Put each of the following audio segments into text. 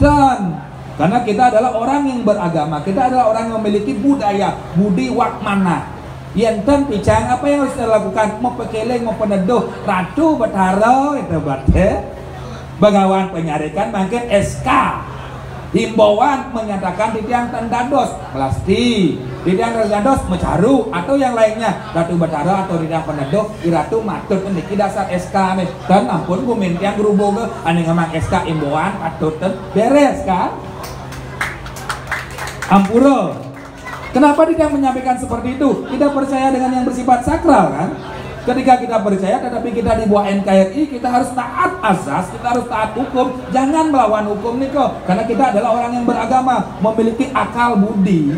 Dan karena kita adalah orang yang beragama, kita adalah orang yang memiliki budaya, budi wakmana. Yenten picang apa yang harus dilakukan? Mau pekeleng, mau peneduh, ratu betaro itu berarti Bagawan penyarikan makin SK. Himbauan menyatakan titiang tendados plasti, titiang tendados mecaru atau yang lainnya ratu betara atau titiang peneduh iratu matut meniki dasar SK nih. Dan ampun ku mintiang gerubung ane ngamang SK himbauan patut beres kan? Ampura. Kenapa tidak menyampaikan seperti itu? Kita percaya dengan yang bersifat sakral kan? Ketika kita percaya tetapi kita di bawah NKRI, kita harus taat azas, kita harus taat hukum, jangan melawan hukum nih kok. Karena kita adalah orang yang beragama, memiliki akal budi.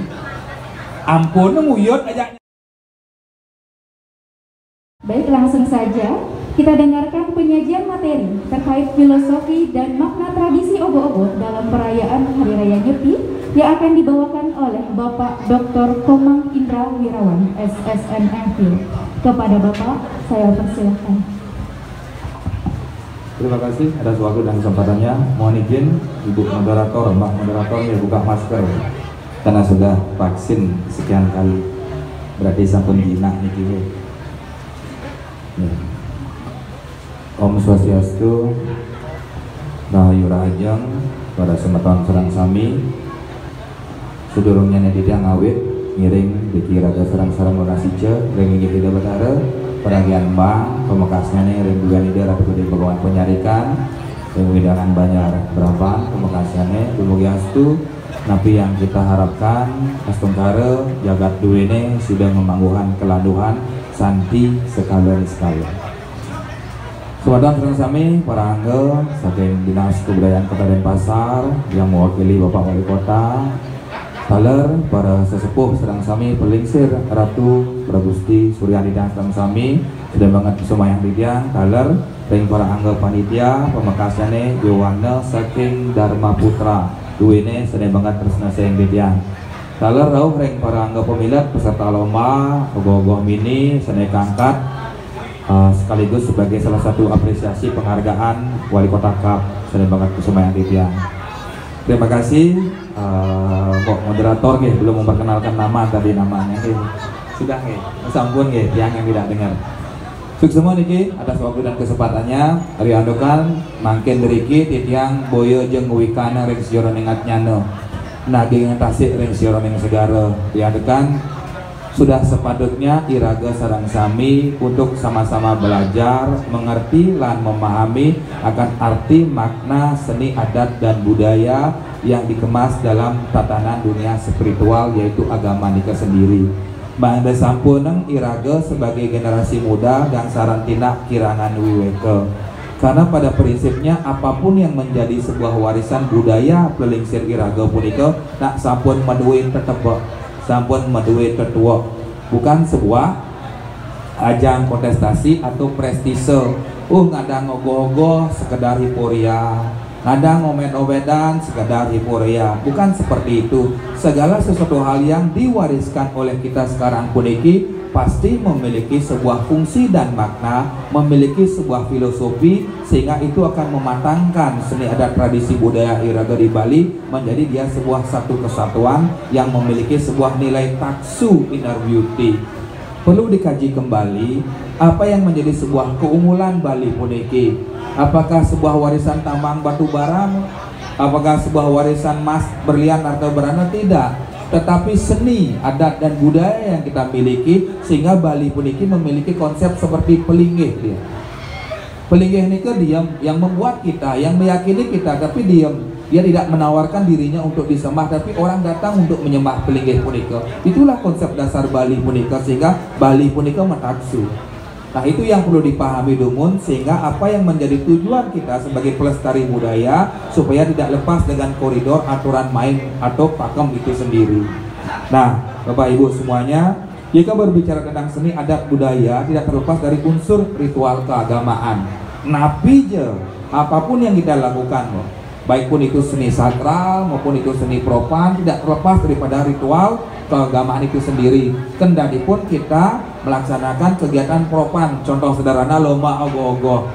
Ampun nguyut aja. Baik, langsung saja kita dengarkan penyajian materi terkait filosofi dan makna tradisi ogo-ogo dalam perayaan Hari Raya Nyepi yang akan dibawakan oleh Bapak Dr. Komang Indra Wirawan, SSN MPhil. Kepada Bapak, saya persilahkan. Terima kasih atas waktu dan kesempatannya. Mohon izin Ibu Moderator, Mbak Moderator ya buka masker karena sudah vaksin sekian kali. Berarti sampun jinak nih. Om Swastiastu, Rahayu Rahajeng, pada semeton serang sami, sedurungnya nedidiang awit, ngiring dikira ada serang-serang orasice, ringi tidak betara, peragian bang, pemekasnya nih ring juga nih ratu gede Bagawan penyarikan, ring widangan banyak berapa, pemekasnya nih, dumugiastu, napi yang kita harapkan, astungkara, jagat duwene sudah memangguhan kelanduhan, santi sekali. Selamat datang sami para angga saking Dinas Kebudayaan Kota Denpasar yang mewakili Bapak Wali Kota, taler para sesepuh sedang sami pelingsir Ratu Pragusti Suryani dan sedang sami sudah banget semayang didiang taler ring para angga panitia pemekasane Yowana saking Dharma Putra duwene sedang banget terus sayang didiang taler rauh ring para angga pemilat peserta lomba ogoh-ogoh mini sedang kangkat sekaligus sebagai salah satu apresiasi penghargaan Wali Kota Cup sedang banget kesemayang didiang. Terima kasih moderator nih belum memperkenalkan nama tadi namanya nih. Sudah nih, sampun nih yang tidak dengar. Sukses semua niki atas waktu dan kesempatannya. Ari andokan mangken deriki titiang boyo jeung wikana ring sioro ningat nyano. Naging tasik ring sioro ning segara diandokan sudah sepatutnya iraga sarang sami untuk sama-sama belajar, mengerti dan memahami akan arti makna seni adat dan budaya yang dikemas dalam tatanan dunia spiritual yaitu agama nika sendiri. Bangda sampuneng iraga sebagai generasi muda dan sarantina kirangan wiweke. Karena pada prinsipnya apapun yang menjadi sebuah warisan budaya pelingsir iraga punika nak sampun maduwe tetep sampun maduwe tetua, bukan sebuah ajang kontestasi atau prestise. Ngadang ogoh-ogoh sekedar hiporia, ngadang omet-ometan sekedar hiporia, bukan seperti itu. Segala sesuatu hal yang diwariskan oleh kita sekarang puniki pasti memiliki sebuah fungsi dan makna, memiliki sebuah filosofi, sehingga itu akan mematangkan seni adat tradisi budaya iraga di Bali menjadi dia sebuah satu kesatuan yang memiliki sebuah nilai taksu inner beauty. Perlu dikaji kembali apa yang menjadi sebuah keunggulan Bali puniki. Apakah sebuah warisan tambang batu bara? Apakah sebuah warisan emas, berlian atau berana? Tidak. Tetapi seni, adat dan budaya yang kita miliki sehingga Bali puniki memiliki konsep seperti pelinggih dia. Pelinggih ini diam yang membuat kita, yang meyakini kita tapi diam. Dia tidak menawarkan dirinya untuk disembah tapi orang datang untuk menyembah pelinggih punika. Itulah konsep dasar Bali punika sehingga Bali punika metaksu. Nah itu yang perlu dipahami dumun sehingga apa yang menjadi tujuan kita sebagai pelestari budaya supaya tidak lepas dengan koridor aturan main atau pakem itu sendiri. Nah Bapak Ibu semuanya, jika berbicara tentang seni adat budaya tidak terlepas dari unsur ritual keagamaan. Napi je apapun yang kita lakukan baik pun itu seni sakral maupun itu seni profan tidak terlepas daripada ritual keagamaan itu sendiri. Kendati pun kita melaksanakan kegiatan profan, contoh sederhana lomba ogoh-ogoh.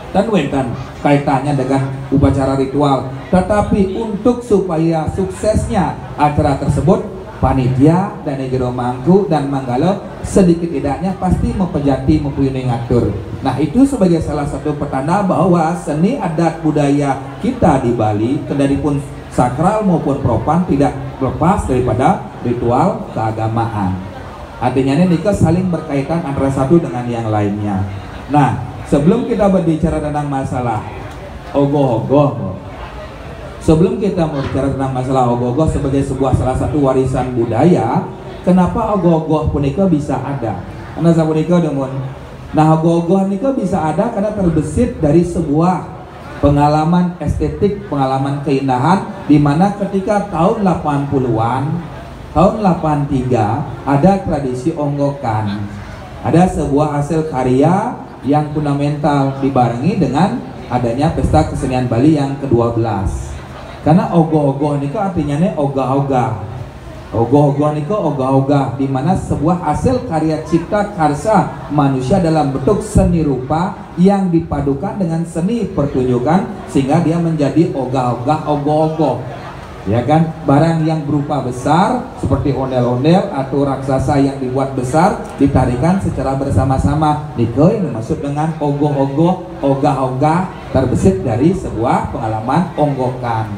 dan wenten kaitannya dengan upacara ritual. Tetapi untuk supaya suksesnya acara tersebut, panitia dan jero mangku dan manggalo sedikit tidaknya pasti mempejati mempunyai ngatur. Nah, itu sebagai salah satu petanda bahwa seni adat budaya kita di Bali, kendali pun sakral maupun profan, tidak lepas daripada ritual keagamaan. Artinya ini saling berkaitan antara satu dengan yang lainnya. Nah, sebelum kita berbicara tentang masalah ogoh-ogoh, sebelum kita berbicara tentang masalah ogoh-ogoh sebagai sebuah salah satu warisan budaya, kenapa ogoh-ogoh punika bisa ada? Karena sapunika demun. Nah, ogoh-ogoh nika bisa ada karena terbesit dari sebuah pengalaman estetik, pengalaman keindahan, di mana ketika tahun 80-an, tahun 83 ada tradisi onggokan. Ada sebuah hasil karya yang fundamental dibarengi dengan adanya pesta kesenian Bali yang ke-12. Karena ogoh-ogoh nika artinya ogah-ogah. Ogoh-ogoh nika ogah-ogah, di mana sebuah hasil karya cipta karsa manusia dalam bentuk seni rupa yang dipadukan dengan seni pertunjukan sehingga dia menjadi ogah-ogah, ogoh-ogoh. Ya kan, barang yang berupa besar seperti ondel-ondel atau raksasa yang dibuat besar ditarikan secara bersama-sama. Nika yang dimaksud dengan ogoh-ogoh, ogah-ogah terbesit dari sebuah pengalaman onggokan.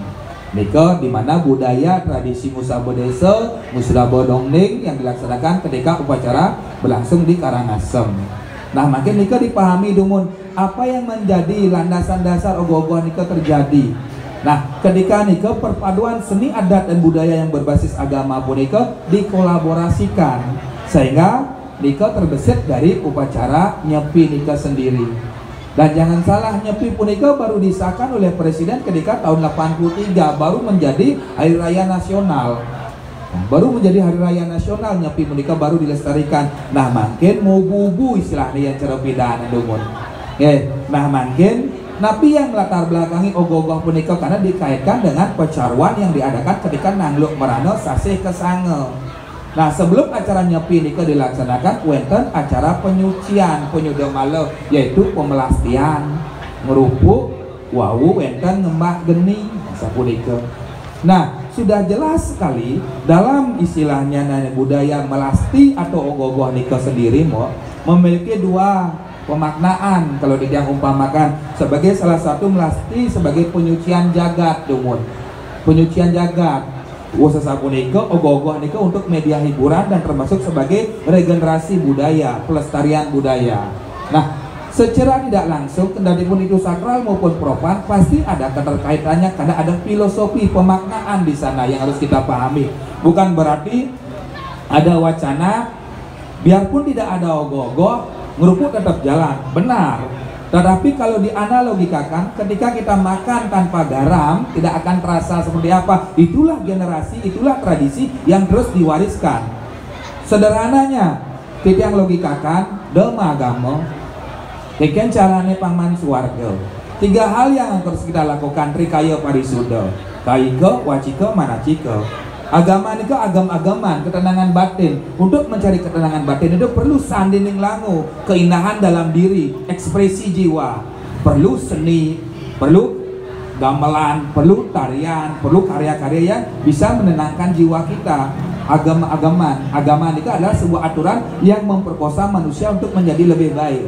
Nika di mana budaya tradisi musaba desa, musaba dongeng yang dilaksanakan ketika upacara berlangsung di Karangasem. Nah, makin nika dipahami dumun apa yang menjadi landasan dasar ogoh-ogoh nika terjadi. Nah, ketika nika perpaduan seni adat dan budaya yang berbasis agama pun nika dikolaborasikan sehingga nika terbesit dari upacara nyepi nika sendiri. Dan jangan salah, nyepi pun nika baru disahkan oleh Presiden ketika tahun 83, baru menjadi hari raya nasional. Baru menjadi hari raya nasional, nyepi pun nika baru dilestarikan. Nah, makin mau bubu istilahnya yang cara pidana dumun. Nah, makin napi yang melatar belakangi ogoh-ogoh punika karena dikaitkan dengan pecaruan yang diadakan ketika nangluk merano sasih kesange. Nah, sebelum acara nyepi nika dilaksanakan, wenten acara penyucian penyudamala, yaitu pemelastian, ngerupuk, wawu wenten ngembah geni sapunika. Nah, sudah jelas sekali dalam istilahnya budaya melasti atau ogoh-ogoh nika sendiri memiliki dua pemaknaan. Kalau dia umpamakan sebagai salah satu melasti sebagai penyucian jagat dumun, penyucian jagat wasasapunika ogoh-ogoh nika untuk media hiburan dan termasuk sebagai regenerasi budaya, pelestarian budaya. Nah, secara tidak langsung kendali pun itu sakral maupun profan pasti ada keterkaitannya karena ada filosofi pemaknaan di sana yang harus kita pahami. Bukan berarti ada wacana biarpun tidak ada ogoh-ogoh ngerupuk tetap jalan, benar. Tetapi kalau dianalogikakan, ketika kita makan tanpa garam tidak akan terasa seperti apa. Itulah generasi, itulah tradisi yang terus diwariskan. Sederhananya, kita yang logikakan dema agama, keken carane pangman suwarga. Tiga hal yang harus kita lakukan trikaya parisuda, kaika, wacika, manacika. Agama ini agam-agaman, ketenangan batin. Untuk mencari ketenangan batin itu perlu sandining langu, keindahan dalam diri, ekspresi jiwa, perlu seni, perlu gamelan, perlu tarian, perlu karya-karya yang bisa menenangkan jiwa kita. Agama-agaman, agama itu adalah sebuah aturan yang memperkosa manusia untuk menjadi lebih baik.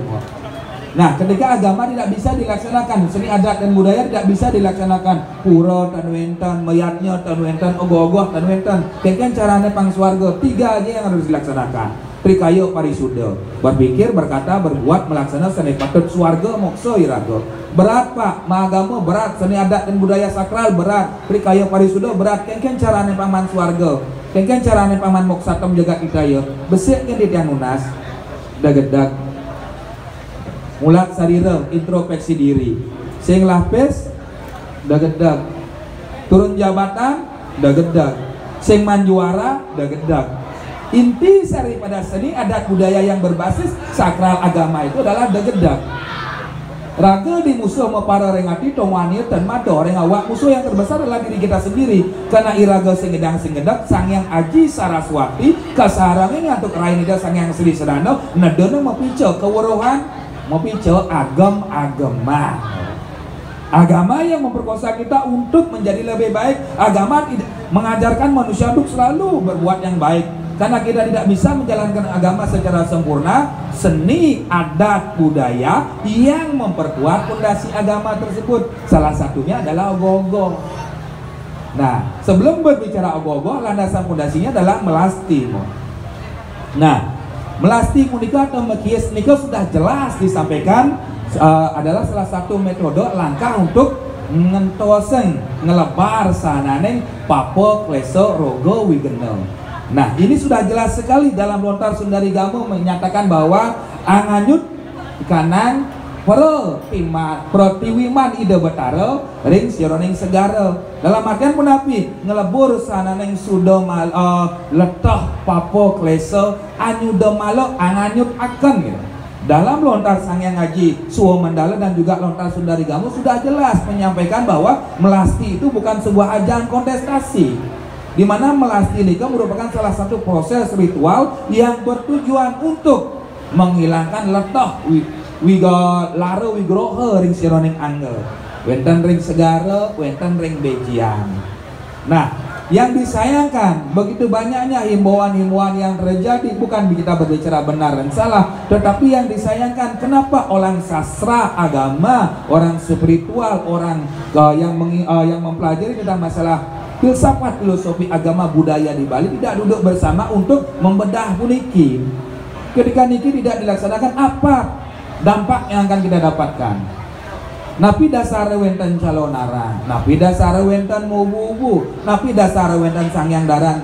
Nah, ketika agama tidak bisa dilaksanakan, seni adat dan budaya tidak bisa dilaksanakan, pura tan wenten, mayatnya tan wenten, ogoh-ogoh tan wenten, keken carane pang swarga, tiga aja yang harus dilaksanakan. Trikayo parisuda, berpikir, berkata, berbuat, melaksanakan seni patut swarga mokso iraga. Berat Pak, agama berat, seni adat dan budaya sakral berat, trikayo parisuda berat, keken carane paman swarga, keken carane paman moksa tem jaga kita ya. Besik kan di tiang unas, dagedak. Mulat sarira, introspeksi diri. Sing lapis dagedag. Turun jabatan dagedag. Sing manjuara dagedag. Inti daripada seni adat budaya yang berbasis sakral agama itu adalah dagedag. Raga di musuh mepara rengati tongwanir dan mado rengawak. Musuh yang terbesar adalah diri kita sendiri. Karena iraga singedang singedang sang yang aji saraswati kasarangnya untuk rainida sang yang sri sedano nadana mepico keweruhan mau pico agama. Agama yang memperkosa kita untuk menjadi lebih baik. Agama mengajarkan manusia untuk selalu berbuat yang baik. Karena kita tidak bisa menjalankan agama secara sempurna, seni, adat, budaya yang memperkuat fondasi agama tersebut. Salah satunya adalah ogoh-ogoh. Nah, sebelum berbicara ogoh-ogoh, landasan fondasinya adalah melasti. Nah, melasti punika atau mekies nika sudah jelas disampaikan adalah salah satu metode langkah untuk ngentosen ngelebar sanane papo kleso rogo wigeno. Nah, ini sudah jelas sekali dalam lontar Sundari Gamo menyatakan bahwa anganyut kanan pro tiwiman ide betaro ring sironing segara. Dalam artian punapi ngelebur sananeng sudo letoh papo kleso anyudo malo anganyut akan gitu. Dalam lontar Sangyang Ngaji Suwo Mandala dan juga lontar Sundari Gamo sudah jelas menyampaikan bahwa melasti itu bukan sebuah ajang kontestasi, di mana melasti ini merupakan salah satu proses ritual yang bertujuan untuk menghilangkan letoh wiga laro wigrohe ring sironing angge, wenten ring segara, wenten ring bejian. Nah, yang disayangkan begitu banyaknya himbauan-himbauan yang terjadi, bukan kita berbicara benar dan salah, tetapi yang disayangkan kenapa orang sastra agama, orang spiritual, orang yang mempelajari tentang masalah filsafat, filosofi agama, budaya di Bali tidak duduk bersama untuk membedah puniki. Ketika niki tidak dilaksanakan, apa dampak yang akan kita dapatkan? Napi dasar wenten calonara, napi dasar wenten mubu-ubu, napi dasar wenten sangyang jaran,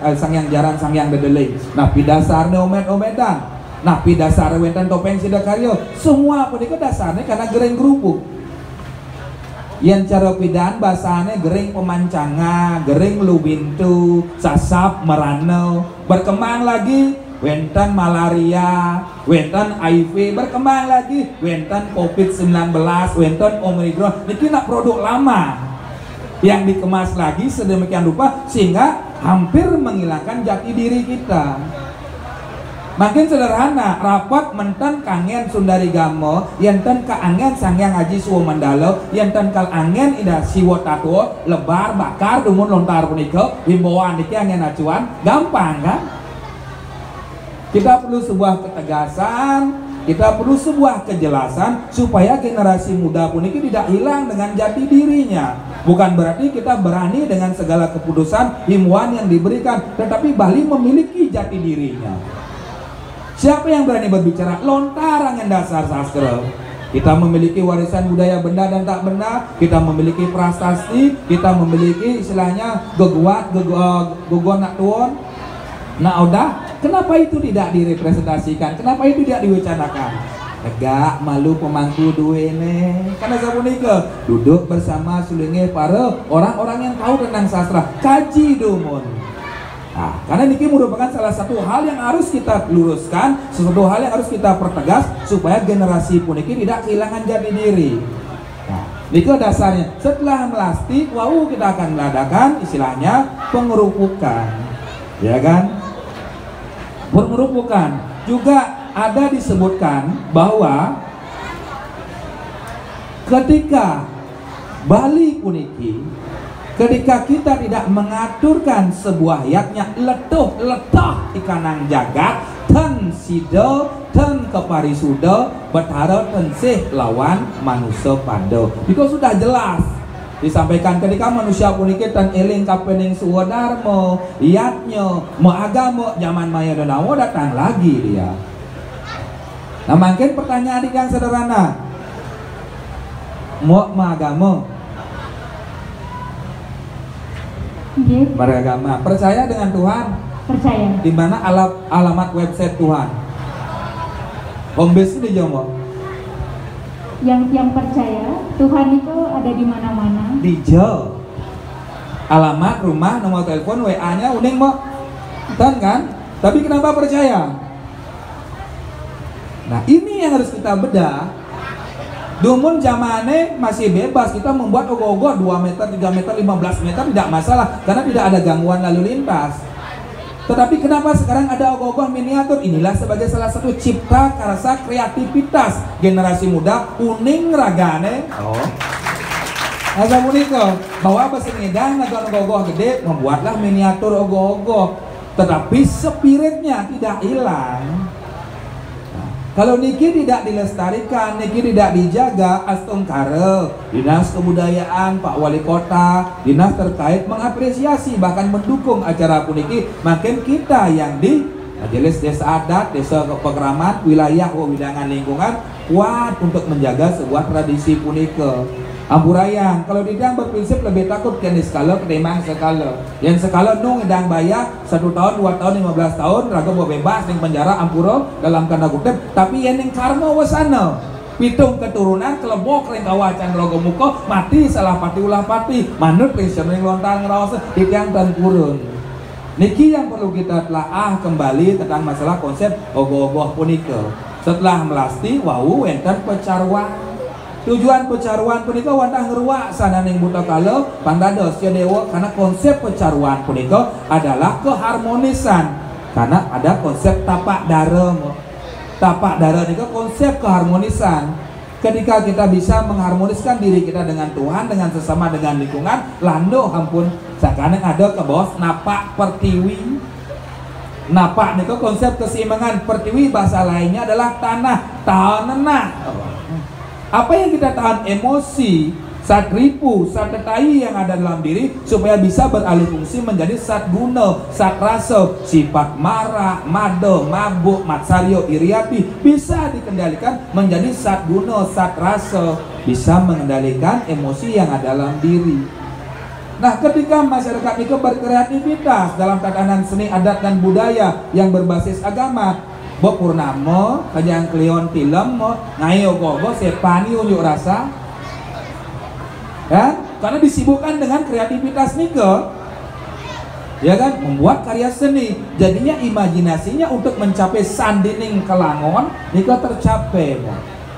sangyang dedeling, napi dasar omet-ometan, napi dasar wenten topeng sidakaryo. Semua punika dasarnya karena gereng gerupuk. Yang cara pidan bahasanya gering pemancanga, gering lubintu, sasap merano, berkembang lagi wenten malaria, wenten HIV, berkembang lagi wenten COVID-19, wenten Omikron. Ini nak produk lama yang dikemas lagi sedemikian rupa sehingga hampir menghilangkan jati diri kita. Makin sederhana, rapat menten kangen Sundari Gamo, yenten ka angen Sangyang Ngaji Suwo Mandala, yenten kal angen ida siwo tato, lebar bakar dumun lontar punika, himbauan niki angen acuan, gampang kan? Kita perlu sebuah ketegasan, kita perlu sebuah kejelasan supaya generasi muda puniki tidak hilang dengan jati dirinya. Bukan berarti kita berani dengan segala keputusan himbauan yang diberikan, tetapi Bali memiliki jati dirinya. Siapa yang berani berbicara lontaran yang dasar sastra? Kita memiliki warisan budaya benda dan tak benda, kita memiliki prasasti, kita memiliki istilahnya geguan nak tuon. Nah udah, kenapa itu tidak direpresentasikan? Kenapa itu tidak diwacanakan? Tegak malu pemangku duwe ne. Karena sapunika duduk bersama sulinge para orang-orang yang tahu tentang sastra, kaji dumun. Nah, karena ini merupakan salah satu hal yang harus kita luruskan, sesuatu hal yang harus kita pertegas supaya generasi puniki tidak kehilangan jati diri. Nah, ini dasarnya. Setelah melasti, wau kita akan mengadakan istilahnya pengerupukan, ya kan? Pengerupukan juga ada disebutkan bahwa ketika Bali puniki, ketika kita tidak mengaturkan sebuah hayatnya letuh ikanang jagat ten sido ten keparisudo betara tensih lawan manusia pado. Itu sudah jelas disampaikan ketika manusia puniki ten eling kapening suwadarmo iatnyo mo agamo zaman maya donawo datang lagi dia. Nah mungkin pertanyaan yang sederhana, mo agamo beragama, percaya dengan Tuhan? Percaya. Di mana alamat website Tuhan? Home base di Jomo. Yang percaya Tuhan itu ada di mana-mana. Di Jo. Alamat, rumah, nomor telepon, WA-nya uning mo. Kan? Tapi kenapa percaya? Nah, ini yang harus kita bedah. Dumun zamane masih bebas, kita membuat ogoh-ogoh 2 meter, 3 meter, 15 meter tidak masalah karena tidak ada gangguan lalu lintas. Tetapi kenapa sekarang ada ogoh-ogoh miniatur? Inilah sebagai salah satu cipta karsa kreativitas generasi muda uning ragane. Asa puniko bahwa Basingidang naga ogoh-ogoh gede membuatlah miniatur ogoh-ogoh, tetapi spiritnya tidak hilang. Kalau niki tidak dilestarikan, niki tidak dijaga, astungkare dinas kebudayaan, Pak Wali Kota, dinas terkait mengapresiasi bahkan mendukung acara puniki, makin kita yang di majelis desa adat, desa kepekraman, wilayah wewidangan lingkungan kuat untuk menjaga sebuah tradisi punika. Ampurayan, kalau tidak berprinsip lebih takut yang di skala ketimbang skala. Yang skala nung edang bayar 1 tahun, 2 tahun, 15 tahun, raga bebas di penjara ampura dalam tanda kutip. Tapi yang karma wasana, pitung keturunan kelebok ring kawacan logo muka mati salah pati ulah pati manut ring sering lontar ngerawasa titiang dan kurun. Niki yang perlu kita telaah kembali tentang masalah konsep ogoh-ogoh punika. Setelah melasti, wau enten pecarwan. Tujuan pecaruan punika wantah ngeruak sananing buta kala pandados ya dewa, karena konsep pecaruan punika adalah keharmonisan, karena ada konsep tapak dara. Tapak dara itu konsep keharmonisan. Ketika kita bisa mengharmoniskan diri kita dengan Tuhan, dengan sesama, dengan lingkungan, lando ampun sekarang ada ke bawah napak pertiwi. Napak itu konsep keseimbangan. Pertiwi bahasa lainnya adalah tanah, tanah. Apa yang kita tahan emosi, sat ripu, sat tetai yang ada dalam diri supaya bisa beralih fungsi menjadi sat guna, sat rasa, sifat marah, mado, mabuk, matsario, iriati bisa dikendalikan menjadi sat guna, sat rasa, bisa mengendalikan emosi yang ada dalam diri. Nah, ketika masyarakat itu berkreativitas dalam tatanan seni adat dan budaya yang berbasis agama, Bo Purnama, kajang Kleon film, ngayo gogo sepani unjuk rasa, ya, karena disibukkan dengan kreativitas nika, ya kan, membuat karya seni, jadinya imajinasinya untuk mencapai sandining kelangon, nika tercapai,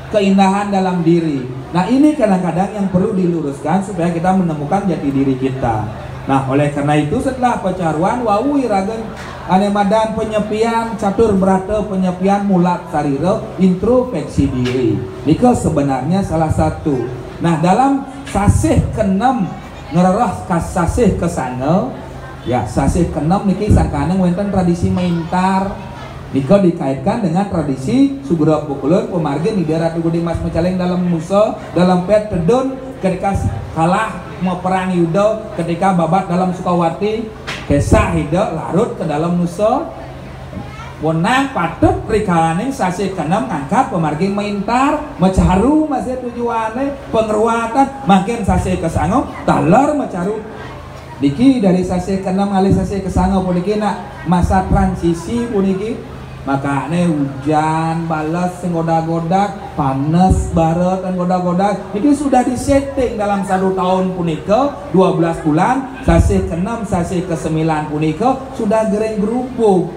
keindahan dalam diri. Nah, ini kadang-kadang yang perlu diluruskan supaya kita menemukan jati diri kita. Nah, oleh karena itu setelah pecaruan wau iragan anemadan penyepian catur berata penyepian mulat sarira introspeksi diri. Nika sebenarnya salah satu. Nah, dalam sasih ke-6 ngererah sasih ke-9 ya, sasih ke-6 niki sangkaneng wonten tradisi maintar. Nika dikaitkan dengan tradisi Sugro Pukulun pemargin di daerah Tugu Dimas Mecaling dalam Musa dalam pet pedun ketika kalah mau perang Yuda, ketika babat dalam Sukawati kesah hida larut ke dalam Musa wenang patut rikalaning sasi ke-6 ngangkat pemargi maintar mecaru masih tujuannya pengeruatan makin sasi ke-9 talar mecaru diki dari sasi ke-6 alih sasi ke-9 puniki nak masa transisi puniki makanya hujan balas godak-godak panas barat dan godak-godak itu sudah disetting dalam 1 tahun punika 12 bulan sasi ke-6 sasi ke-9 punika sudah gereng gerubuk.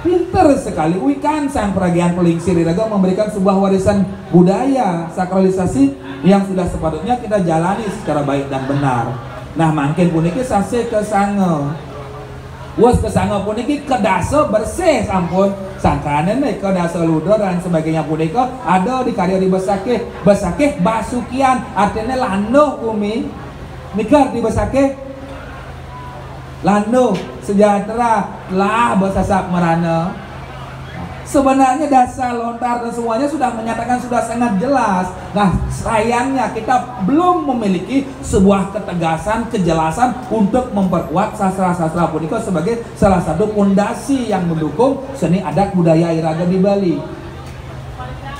Pinter sekali Wikan sang peragian Peling Siriraga memberikan sebuah warisan budaya sakralisasi yang sudah sepatutnya kita jalani secara baik dan benar. Nah, makin puniki sasi ke-9 was kesangga puniki kedasa bersih sampun sangkanen kedasa ludo dan sebagainya punika ada di karya di Besakeh basukian artinya lano umi nikah di Besakeh lano sejahtera lah besasak merana. Sebenarnya dasar lontar dan semuanya sudah menyatakan sudah sangat jelas. Nah, sayangnya kita belum memiliki sebuah ketegasan, kejelasan untuk memperkuat sastra-sastra punika sebagai salah satu pondasi yang mendukung seni adat budaya iraga di Bali.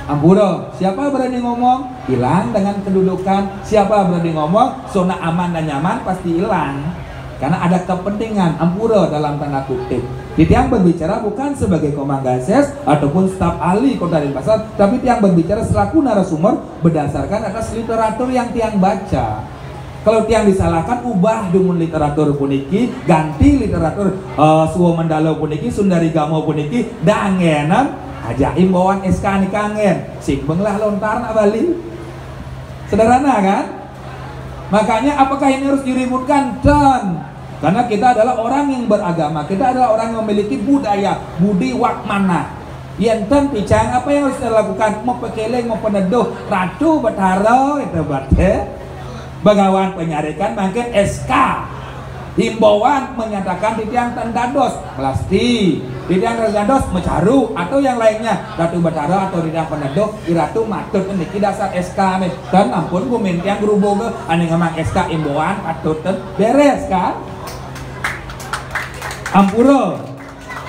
Ampura, siapa berani ngomong hilang dengan kedudukan, siapa berani ngomong zona aman dan nyaman pasti hilang. Karena ada kepentingan ampura dalam tanda kutip. Tiang berbicara bukan sebagai komanggases ataupun staf ahli Kota Denpasar, tapi tiang berbicara selaku narasumber berdasarkan atas literatur yang tiang baca. Kalau tiang disalahkan, ubah dumun literatur puniki, ganti literatur Suwo Mendalo puniki, Sundari Gamo puniki, dangenan aja imbauan SK ni kangen, simbenglah lontar nak Bali. Sederhana kan? Makanya apakah ini harus diributkan? Dan Karena kita adalah orang yang beragama, kita adalah orang yang memiliki budaya, budi wakmana. Yenten picang apa yang harus kita lakukan? Mau pekeleng, mau peneduh, ratu betara itu berarti Bagawan penyarikan makin SK himbauan menyatakan titiang tendados melasti, titiang tendados mecaru atau yang lainnya ratu betara atau titiang peneduh iratu matut ini dasar SK nih dan ampun gue mintiang gerubung ke aneh ngemang SK himbauan patut beres kan ampura.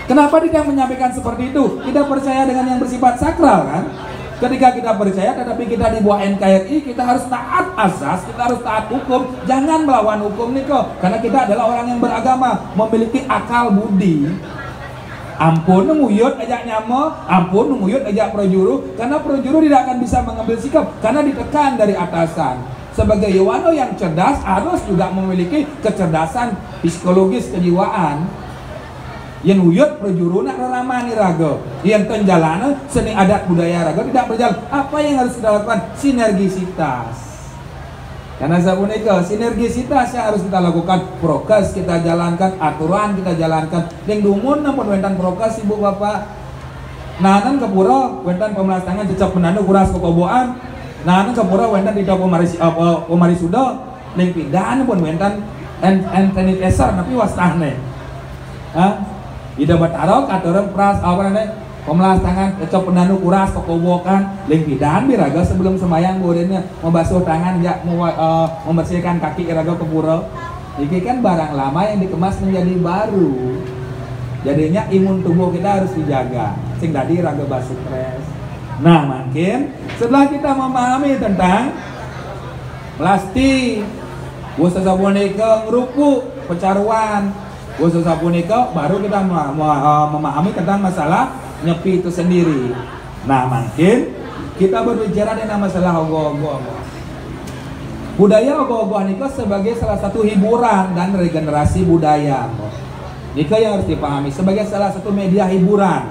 Kenapa dia menyampaikan seperti itu? Kita percaya dengan yang bersifat sakral kan? Ketika kita percaya tetapi kita di bawah NKRI, kita harus taat azas, kita harus taat hukum, jangan melawan hukum nih kok. Karena kita adalah orang yang beragama, memiliki akal budi. Ampun nguyut aja nyamo, ampun nguyut aja projuru, karena projuru tidak akan bisa mengambil sikap karena ditekan dari atasan. Sebagai Yowano yang cerdas harus juga memiliki kecerdasan psikologis kejiwaan. Yang uyut perjuruna ramani raga, yang tenjalana seni adat budaya raga tidak berjalan. Apa yang harus kita lakukan? Sinergisitas. Karena sabunika sinergisitas yang harus kita lakukan. Prokes kita jalankan, aturan kita jalankan. Yang dumun nampun wentan prokes ibu bapak. Nanan kepura wentan pemelastangan cecap menandu kuras kekoboan. Nanan kepura wentan tidak pemarisuda. Yang pidan pun wentan sanitizer tapi wastahne. Ida batarok aturang pras apa namanya pemelas tangan cocok pendandu kuras kokobokan lingpidan biraga sebelum sembahyang kemudiannya membasuh tangan ya membersihkan kaki iraga ke pura. Ini kan barang lama yang dikemas menjadi baru. Jadinya imun tubuh kita harus dijaga. Sing tadi raga basuh stres. Nah makin setelah kita memahami tentang plastik, usaha boneka ngerupu pecaruan. Khusus sapunika baru kita memahami tentang masalah nyepi itu sendiri. Nah makin kita berbicara tentang masalah ogoh-ogoh. Budaya ogoh-ogoh nika sebagai salah satu hiburan dan regenerasi budaya. Nika yang harus dipahami sebagai salah satu media hiburan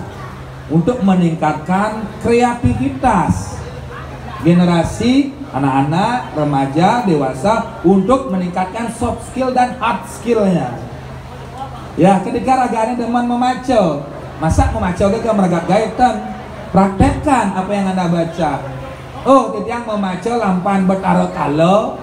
untuk meningkatkan kreativitas generasi anak-anak, remaja, dewasa untuk meningkatkan soft skill dan hard skillnya. Ya, ketika raganya demen memacel, masa memacel ke meregat gaitan, praktekkan apa yang Anda baca. Oh, ketika memacel lampan betara kalo,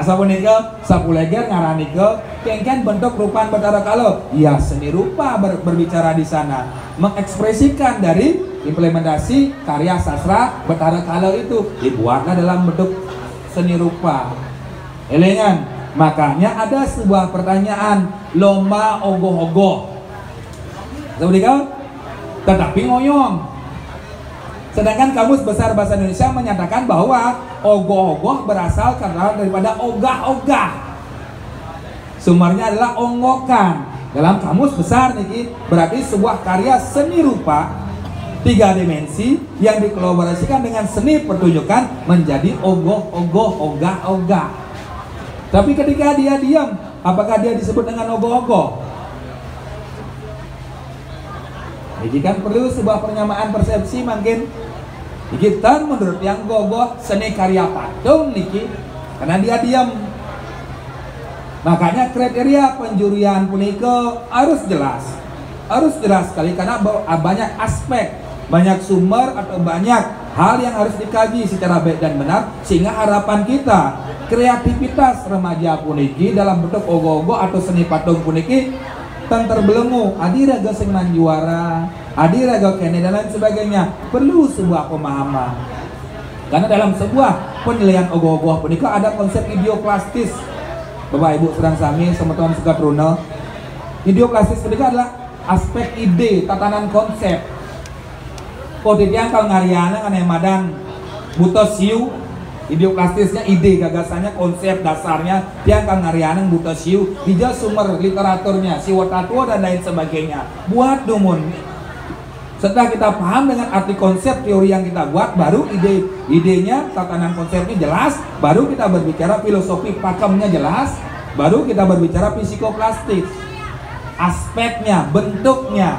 sapunika sapuleger ngarani ke, kengken bentuk rupaan betara kalo. Ya, seni rupa berbicara di sana, mengekspresikan dari implementasi karya sastra betara kalo itu dibuatlah dalam bentuk seni rupa. Elengan. Makanya ada sebuah pertanyaan lomba ogoh-ogoh. Tetapi ngoyong. Sedangkan Kamus Besar Bahasa Indonesia menyatakan bahwa ogoh-ogoh berasal daripada ogah-ogah. Sumbernya adalah onggokan. Dalam Kamus Besar niki berarti sebuah karya seni rupa 3 dimensi yang dikolaborasikan dengan seni pertunjukan menjadi ogoh-ogoh, ogah-ogah. Tapi ketika dia diam, apakah dia disebut dengan ogoh-ogoh? Ini kan perlu sebuah penyamaan persepsi mungkin. Kita menurut yang gogoh seni karya patung niki karena dia diam. Makanya kriteria penjurian punika harus jelas sekali karena banyak aspek, banyak sumber atau banyak hal yang harus dikaji secara baik dan benar sehingga harapan kita kreativitas remaja puniki dalam bentuk ogoh-ogoh atau seni patung puniki terbelenggu, adi raga sing manjuara, adi raga kene dan lain sebagainya. Perlu sebuah pemahaman karena dalam sebuah penilaian ogoh-ogoh punika ada konsep idioplastis. Bapak Ibu sedang sami sama teman suka truna. Idioplastis punika adalah aspek ide, tatanan konsep. Kodenya kalau ngariana kan madan buta siu. Idioplastisnya ide, gagasannya, konsep dasarnya dia akan ngarianang buta siu, hija sumber literaturnya, siwatatua dan lain sebagainya. Buat dumun. Setelah kita paham dengan arti konsep teori yang kita buat, baru idenya, tatanan konsepnya jelas, baru kita berbicara filosofi pakemnya jelas, baru kita berbicara psikoplastik. Aspeknya, bentuknya.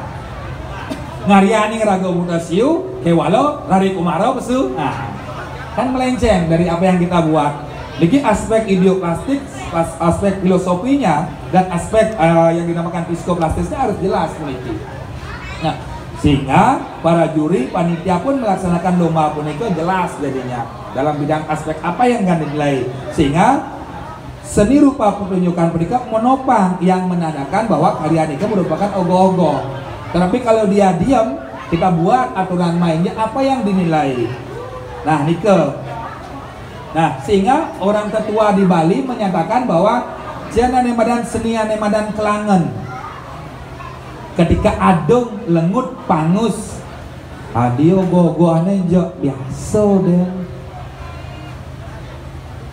Ngariani raga buta siu, kewalo, rari kumaro pesu. Nah, kan melenceng dari apa yang kita buat. Niki aspek idioplastik, aspek filosofinya dan aspek yang dinamakan psikoplastisnya harus jelas niki. Nah, sehingga para juri panitia pun melaksanakan lomba pun itu jelas jadinya dalam bidang aspek apa yang akan dinilai, sehingga seni rupa pertunjukan punika menopang yang menandakan bahwa karya niki merupakan ogoh-ogoh. Tetapi kalau dia diam, kita buat aturan mainnya apa yang dinilai. Nah, nike. Nah, sehingga orang tetua di Bali menyatakan bahwa jangan nemadan seni nemadan kelangan. Ketika adung lengut pangus, adio gogoane jo biasa deh.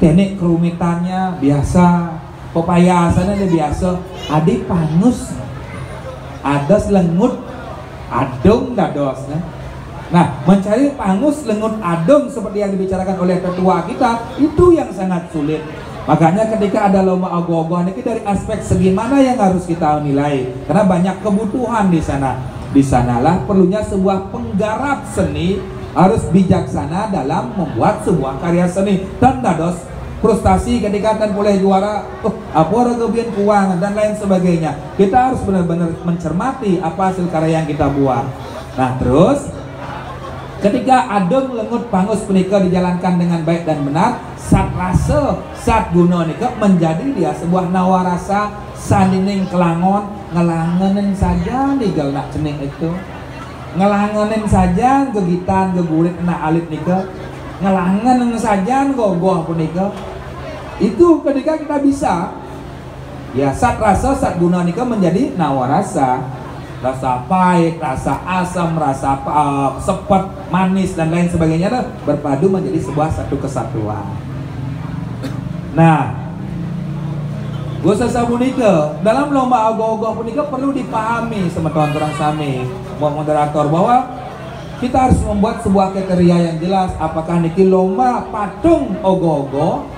Teknik kerumitannya biasa, pepayasannya biasa. Adi pangus, adas lengut, adung dados. Nah, mencari pangus, lengut, adung seperti yang dibicarakan oleh tetua kita itu yang sangat sulit. Makanya ketika ada lomba ogoh-ogoh ini dari aspek segi mana yang harus kita nilai, karena banyak kebutuhan di sana. Di sanalah perlunya sebuah penggarap seni harus bijaksana dalam membuat sebuah karya seni. Dan dados frustasi ketika kan boleh juara, apa kemudian keuangan dan lain sebagainya. Kita harus benar-benar mencermati apa hasil karya yang kita buat. Nah, terus ketika adung lengut pangus punika dijalankan dengan baik dan benar, sat rasa sat guna nika menjadi dia sebuah nawarasa sanining kelangon ngelangenin saja nigel nak cening itu, ngelangenin saja gegitan gegurit nak alit nika, ngelangenin saja gogoh punika. Itu ketika kita bisa ya sat rasa sat guna nika menjadi nawarasa. Rasa pahit, rasa asam, rasa sepet, manis dan lain sebagainya berpadu menjadi sebuah satu kesatuan. Nah, Gusa sabunika dalam lomba ogoh-ogoh punika perlu dipahami sama teman-teman sami, moderator, bahwa kita harus membuat sebuah kriteria yang jelas. Apakah niki lomba patung ogoh-ogoh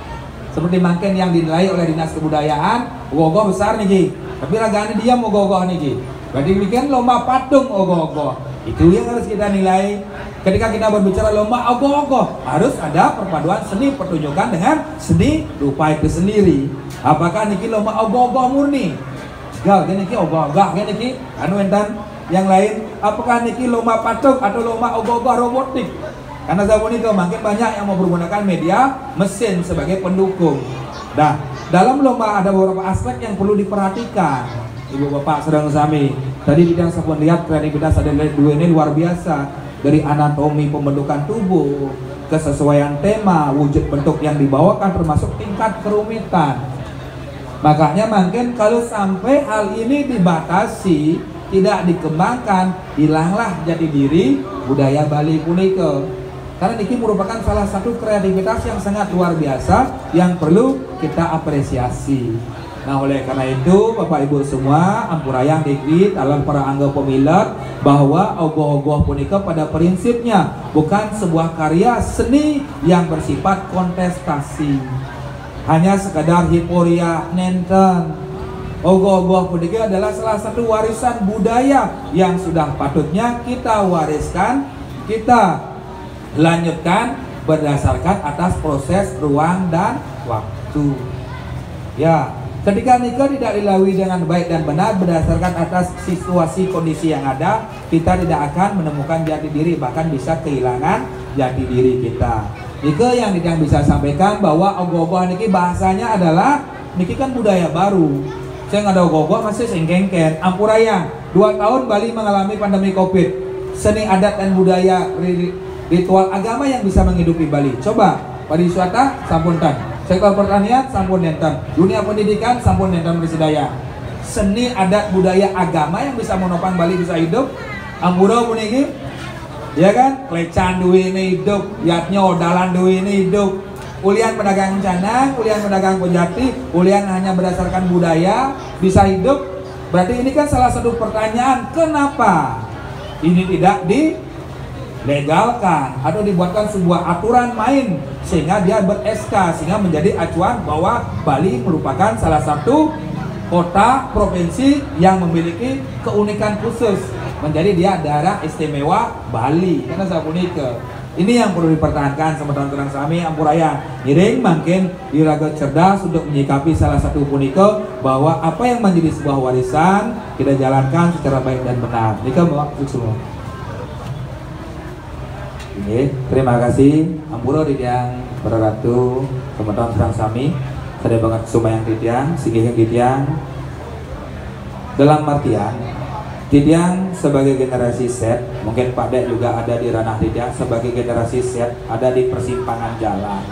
seperti mungkin yang dinilai oleh Dinas Kebudayaan, ogoh-ogoh besar niki, tapi ragane dia ogoh-ogoh niki. Berarti demikian lomba patung ogoh-ogoh. Itu yang harus kita nilai. Ketika kita berbicara lomba ogoh-ogoh, harus ada perpaduan seni pertunjukan dengan seni rupa itu sendiri. Apakah niki lomba ogoh-ogoh murni? Gal, niki ogoh-ogoh, niki anu enten yang lain. Apakah niki lomba patung atau lomba ogoh-ogoh robotik? Karena zaman itu makin banyak yang mau menggunakan media mesin sebagai pendukung. Nah, dalam lomba ada beberapa aspek yang perlu diperhatikan. Ibu bapak sedang sami tadi bidang sampun lihat kreativitas ada dua ini luar biasa, dari anatomi pembentukan tubuh, kesesuaian tema, wujud bentuk yang dibawakan termasuk tingkat kerumitan. Makanya mungkin kalau sampai hal ini dibatasi, tidak dikembangkan, hilanglah jati diri budaya Bali punika. Karena niki merupakan salah satu kreativitas yang sangat luar biasa yang perlu kita apresiasi. Nah, oleh karena itu Bapak Ibu semua, ampurayang dikit alam para angga pemilat bahwa ogoh-ogoh punika pada prinsipnya bukan sebuah karya seni yang bersifat kontestasi, hanya sekadar hiporia nenten. Ogoh-ogoh punika adalah salah satu warisan budaya yang sudah patutnya kita wariskan, kita lanjutkan berdasarkan atas proses ruang dan waktu. Ya, ketika nikah tidak dilalui dengan baik dan benar berdasarkan atas situasi kondisi yang ada, kita tidak akan menemukan jati diri, bahkan bisa kehilangan jati diri kita. Nikah yang bisa sampaikan bahwa ogoh-ogoh niki bahasanya adalah niki kan budaya baru. Saya nggak ada ogoh-ogoh masih sengkengken. Ampurayang 2 tahun Bali mengalami pandemi Covid. Seni adat dan budaya ritual agama yang bisa menghidupi Bali. Coba pariwisata sampuntan, sektor pertanian sampun nenten, dunia pendidikan sampun nenten bersedaya. Seni adat budaya agama yang bisa menopang Bali bisa hidup. Ampura puniki, ya kan? Klecan duwe ini hidup, yatnya odalan duwe ini hidup. Ulian pedagang canang, ulian pedagang pejati, ulian hanya berdasarkan budaya bisa hidup. Berarti ini kan salah satu pertanyaan, kenapa ini tidak dilegalkan atau dibuatkan sebuah aturan main sehingga dia ber-SK, sehingga menjadi acuan bahwa Bali merupakan salah satu kota provinsi yang memiliki keunikan khusus, menjadi dia daerah istimewa Bali karena sapunika. Ini yang perlu dipertahankan sama teman-teman sami ampuraya. Ngiring makin diraga cerdas untuk menyikapi salah satu punika bahwa apa yang menjadi sebuah warisan kita jalankan secara baik dan benar. Nika maksud semua. Oke, terima kasih ampura didiang para ratu teman-teman serang sami. Saya banget sumayang didiang, sigih didiang. Dalam artian Didiang sebagai generasi Z, mungkin Pak Dek juga ada di ranah Didiang sebagai generasi Z, ada di persimpangan jalan,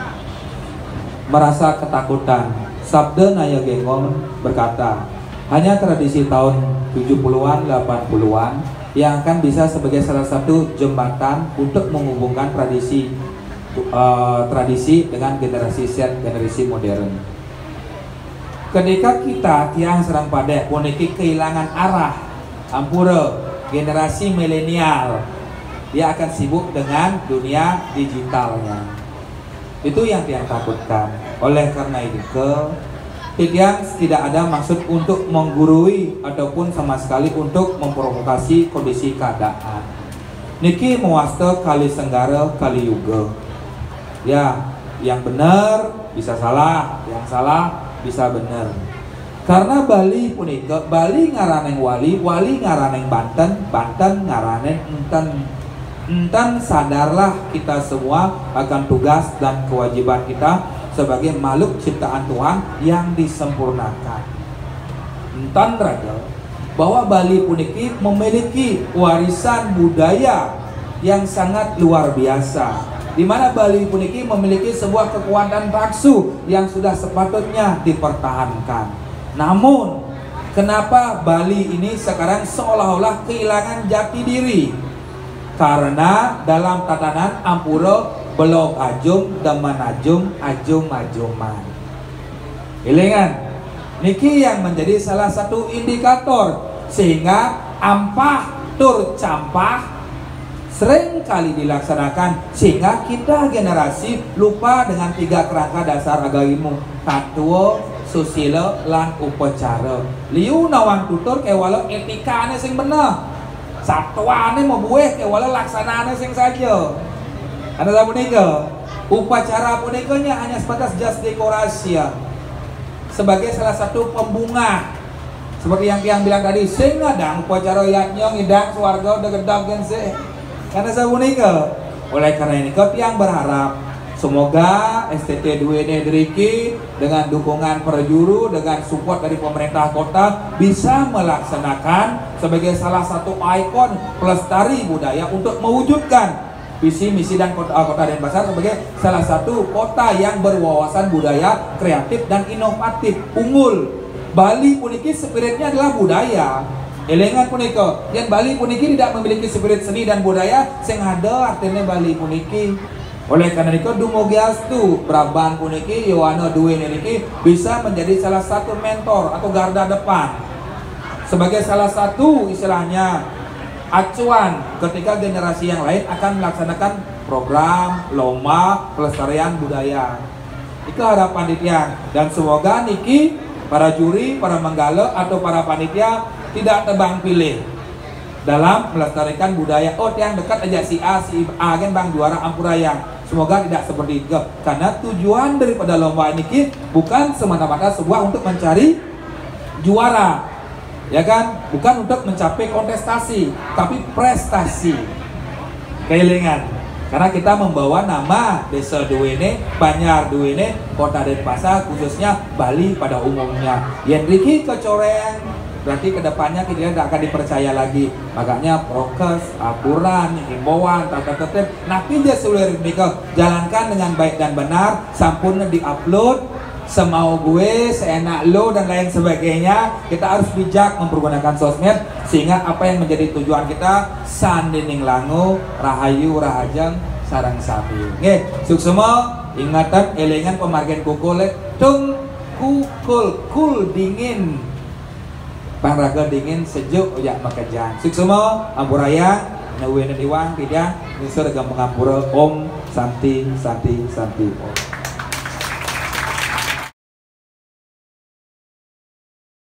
merasa ketakutan. Sabda Naya Genggong berkata, hanya tradisi tahun 70-an, 80-an yang akan bisa sebagai salah satu jembatan untuk menghubungkan tradisi dengan generasi Z, generasi modern. Ketika kita tiang serang Pak Dek puniki kehilangan arah, ampura generasi milenial dia akan sibuk dengan dunia digitalnya. Itu yang dia takutkan. Oleh karena itu dia tidak ada maksud untuk menggurui ataupun sama sekali untuk memprovokasi kondisi keadaan. Niki mewasta kali senggara kali yuga. Ya, yang benar bisa salah, yang salah bisa benar. Karena Bali punika, Bali ngaraneng wali, wali ngaraneng Banten, Banten ngaraneng enten. Enten sadarlah kita semua akan tugas dan kewajiban kita sebagai makhluk ciptaan Tuhan yang disempurnakan. Enten raga bahwa Bali puniki memiliki warisan budaya yang sangat luar biasa, di mana Bali puniki memiliki sebuah kekuatan raksu yang sudah sepatutnya dipertahankan. Namun, kenapa Bali ini sekarang seolah-olah kehilangan jati diri? Karena dalam tatanan ampura belok ajum, demen ajum, ajum ajuman. Ilingan, niki yang menjadi salah satu indikator sehingga ampah tur campah sering kali dilaksanakan sehingga kita generasi lupa dengan 3 kerangka dasar agamimu: tatua, susila, lan upacara. Liu nawang tutur kewala etikane sing bener, satuane mau bueh kewala laksanane sing saja. Ada tak punika? Upacara punikanya hanya sebatas jas dekorasi ya, sebagai salah satu pembunga. Seperti yang tiang bilang tadi, sing ngadang upacara yaknya ngidang swarga udah gedang gense. Karena saya punika. Oleh karena ini tiang berharap semoga STT 2 Nedriki dengan dukungan perjuru, dengan support dari pemerintah kota bisa melaksanakan sebagai salah satu ikon pelestari budaya untuk mewujudkan visi misi dan kota Denpasar sebagai salah satu kota yang berwawasan budaya, kreatif dan inovatif, unggul. Bali puniki spiritnya adalah budaya. Elengan punika, yang Bali puniki tidak memiliki spirit seni dan budaya sing ada artinya Bali puniki. Oleh karena itu dumugiastu Braban puniki Yohana Dwi niki bisa menjadi salah satu mentor atau garda depan sebagai salah satu istilahnya acuan ketika generasi yang lain akan melaksanakan program lomba pelestarian budaya. Itu harapan Ditya, dan semoga niki para juri, para menggala atau para panitia tidak tebang pilih dalam melestarikan budaya. Oh, yang dekat aja si A, si A kan bang juara ampurayang. Semoga tidak seperti itu, karena tujuan daripada lomba ini bukan semata-mata sebuah untuk mencari juara, ya kan? Bukan untuk mencapai kontestasi, tapi prestasi. Kelingan, karena kita membawa nama Desa Duwene, Banyar Duwene, Kota Denpasar, khususnya Bali pada umumnya. Yang kecoreng berarti kedepannya kita tidak akan dipercaya lagi. Makanya prokes, aturan, himbauan, tata tertib, napi dia seluruh nikah jalankan dengan baik dan benar, sampun diupload semau gue, seenak lo dan lain sebagainya. Kita harus bijak mempergunakan sosmed sehingga apa yang menjadi tujuan kita sandining langu, rahayu rahajeng sarang sapi. Nggih, suksema ingatan elengan pemargian kukul tung kul dingin. Pangraga dingin sejuk ujak makajang. Suksema ampuraya nawi diwang tidak nisur gampang ampura Om Santi Santi Santi Om.